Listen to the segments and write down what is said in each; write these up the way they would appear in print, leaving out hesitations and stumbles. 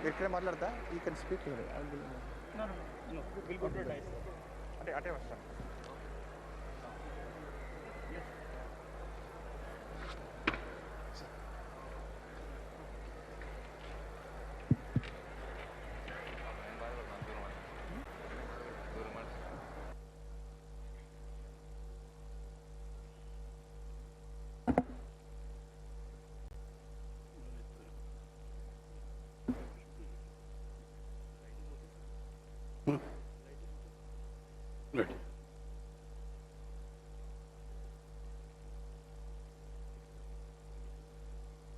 ఇక్కడే మాట్లాడతా you can speak will go to డైస్ అంటే అటే వస్తాను. Ready.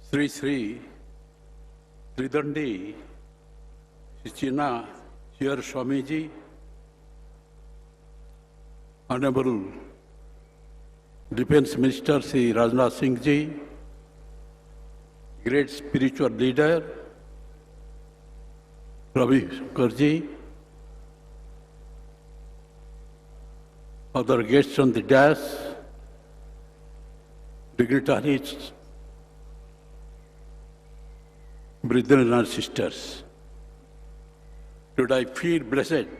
Sri Sri Tridandi Chinna, Jeeyar Swamy ji, Honorable Defense Minister Sri Rajnath Singh ji, great spiritual leader Ravi Shankar ji, other guests on the dais, dignitaries, brethren and sisters. Today I feel blessed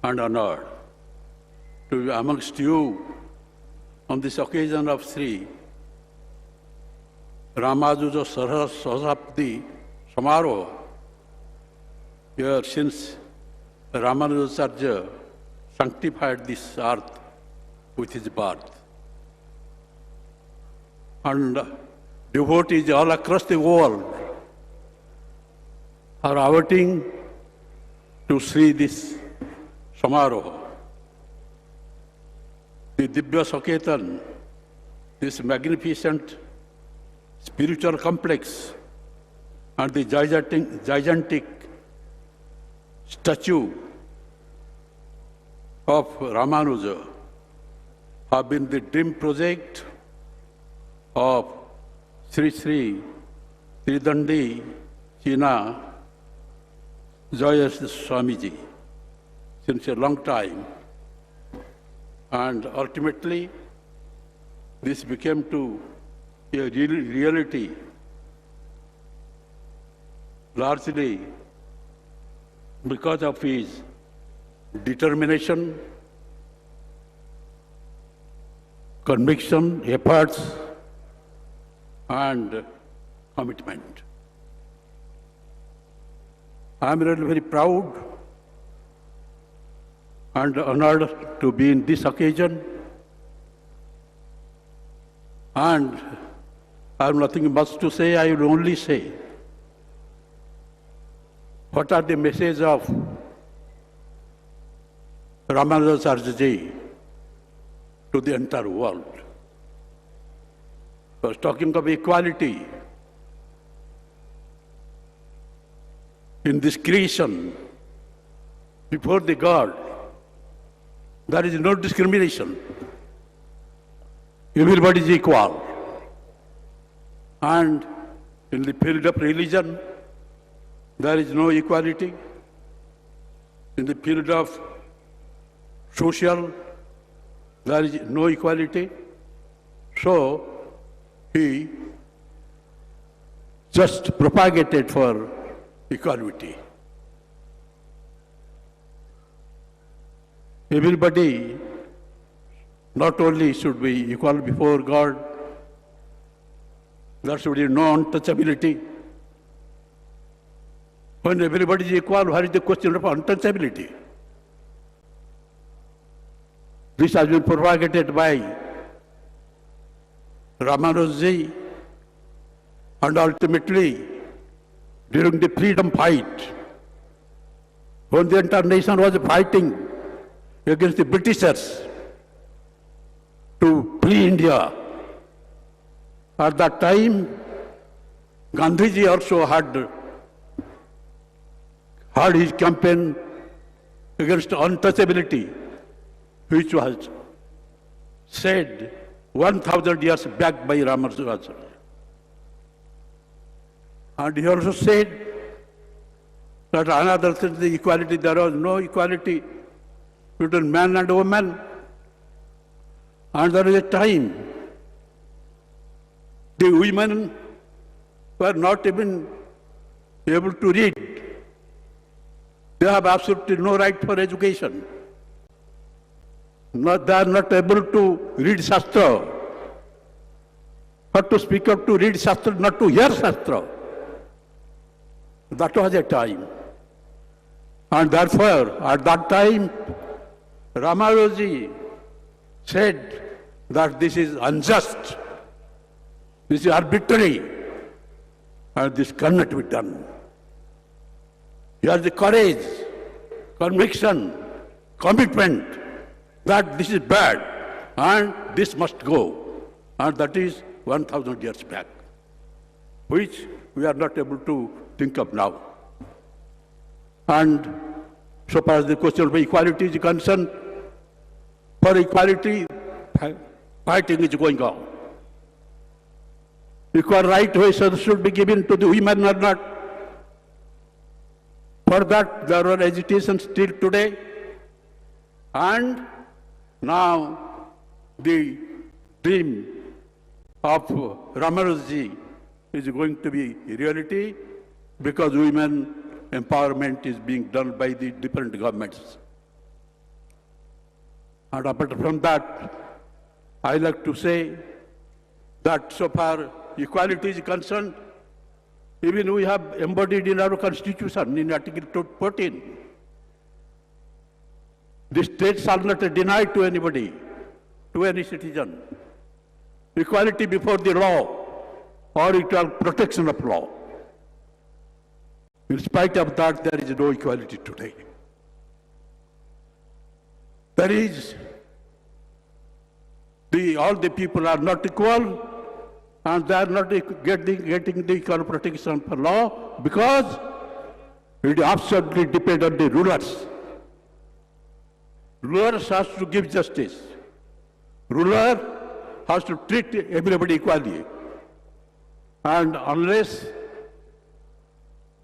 and honored to be amongst you on this occasion of Sri Ramanuja Sahasrabdi Samaroh. Here, since Ramanujacharya sanctified this earth with his birth. And devotees all across the world are awaiting to see this Samaroh. The Divya Saketan, this magnificent spiritual complex, and the gigantic statue of Ramanuja have been the dream project of Sri Sri Tridandi Chinna Jeeyar Swamy ji since a long time. And ultimately, this became to a reality largely because of his determination, conviction, efforts, and commitment. I am really very proud and honored to be in this occasion, and I have nothing much to say. I will only say what are the messages of Ramanuja ji to the entire world. He was talking of equality in this creation before the God. There is no discrimination. Everybody is equal. And in the field of religion, there is no equality. In the field of social, there is no equality. So, he just propagated for equality. Everybody not only should be equal before God, there should be no untouchability. When everybody is equal, where is the question of untouchability? This has been propagated by Ramanuja, and ultimately, during the freedom fight, when the entire nation was fighting against the Britishers to free India, at that time, Gandhiji also had his campaign against untouchability, which was said 1,000 years back by Ramanuja. And he also said that another thing, the equality, there was no equality between man and woman. And there is a time the women were not even able to read. They have absolutely no right for education. They are not able to read Shastra, not to speak up to read Shastra, not to hear Shastra. That was a time. And therefore, at that time, Ramanuja said that this is unjust, this is arbitrary, and this cannot be done. He has the courage, conviction, commitment that this is bad and this must go. And that is 1,000 years back, which we are not able to think of now. And so far as the question of equality is concerned, for equality, fighting is going on. Equal right should be given to the women or not. For that, there are agitations still today. And now the dream of Ramanuja is going to be reality because women empowerment is being done by the different governments. And apart from that, I like to say that so far equality is concerned, even we have embodied in our constitution in Article 14. The state shall not deny to anybody, to any citizen, equality before the law or equal protection of law. In spite of that, there is no equality today. There is, all the people are not equal, and they are not getting the equal protection for law because it absolutely depends on the rulers. Ruler has to give justice. Ruler has to treat everybody equally. And unless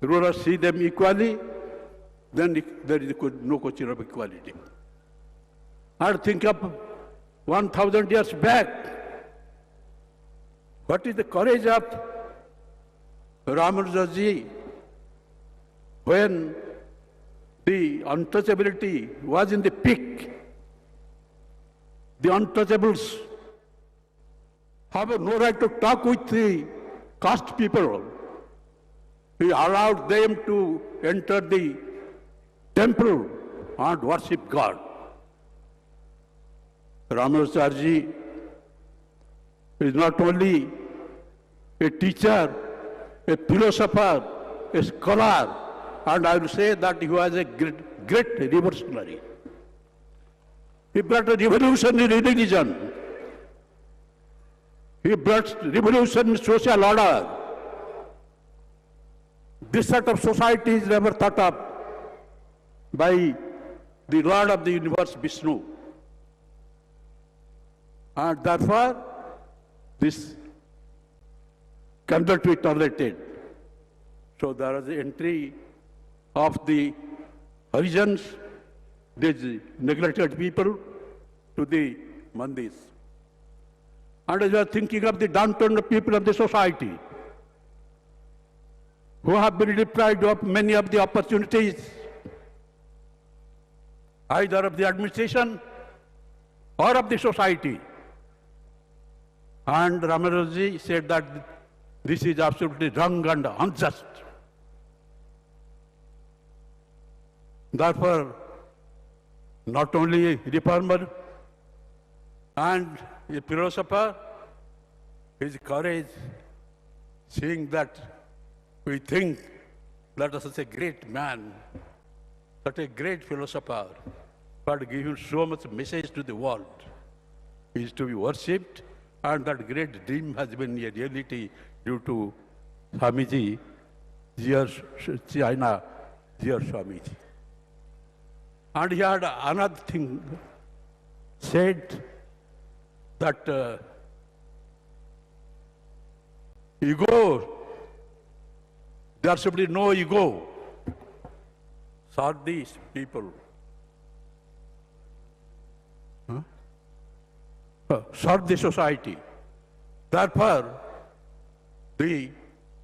rulers see them equally, then there is no question of equality. And think of 1,000 years back. What is the courage of Ramanuja when the untouchability was in the peak? The untouchables have no right to talk with the caste people. He allowed them to enter the temple and worship God. Ramanuja is not only a teacher, a philosopher, a scholar, and I will say that he was a great revolutionary. He brought a revolution in religion. He brought revolution in social order. This sort of society is never thought of by the Lord of the universe, Vishnu. And therefore, this cannot be tolerated. So there is the entry of the Harijans, these neglected people, to the mandis. And as you are thinking of the downturn of people of the society, who have been deprived of many of the opportunities, either of the administration or of the society. And Ramanuja said that this is absolutely wrong and unjust. Therefore, not only a reformer and a philosopher, his courage, seeing that we think that such a great man, such a great philosopher, but giving so much message to the world, is to be worshipped, and that great dream has been a reality due to Swamiji, China, Jeeyar Swamiji. And he had another thing said that ego, there should be no ego. Serve these people. Serve the society. Therefore,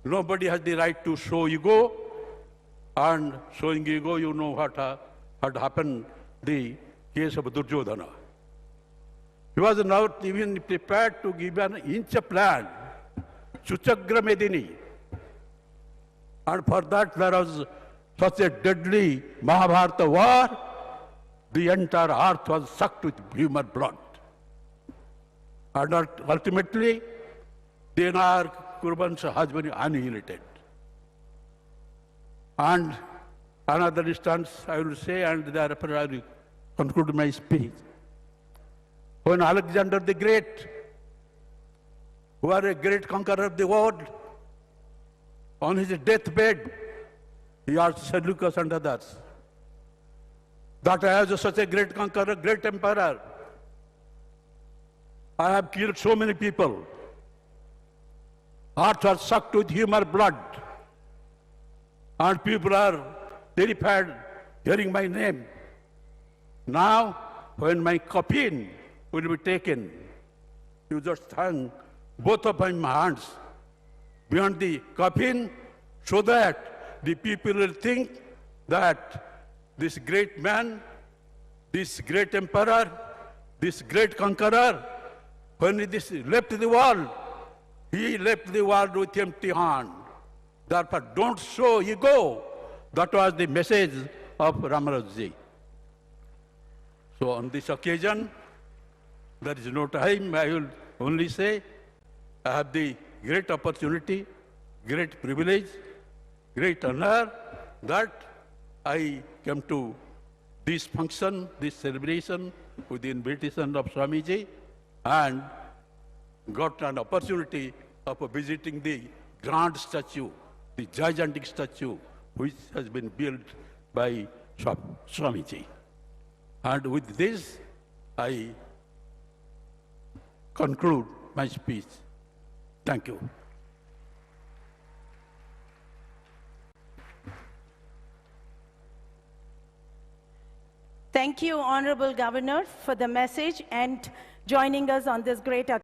nobody has the right to show ego, and showing ego, you know what had happened, the case of Duryodhana. He was not even prepared to give an inch of land, Suchagra Medini. And for that there was such a deadly Mahabharata war, the entire earth was sucked with human blood. And ultimately, the entire Kuruvansh has been annihilated. And another instance I will say, and therefore I will conclude my speech. When Alexander the Great, who was a great conqueror of the world, on his deathbed, he asked Seleucus and others, that I was such a great conqueror, great emperor. I have killed so many people. Hearts are sucked with human blood. And people are terrified hearing my name. Now, when my coffin will be taken, you just hang both of my hands beyond the coffin so that the people will think that this great man, this great emperor, this great conqueror, when he left the world, he left the world with empty hand. Therefore, don't show ego. That was the message of Ramanuja. So on this occasion, there is no time. I will only say I have the great opportunity, great privilege, great honor that I came to this function, this celebration with the invitation of Swamiji and got an opportunity of visiting the grand statue, the gigantic statue which has been built by Swamiji. And with this, I conclude my speech. Thank you. Thank you, Honorable Governor, for the message and joining us on this great occasion.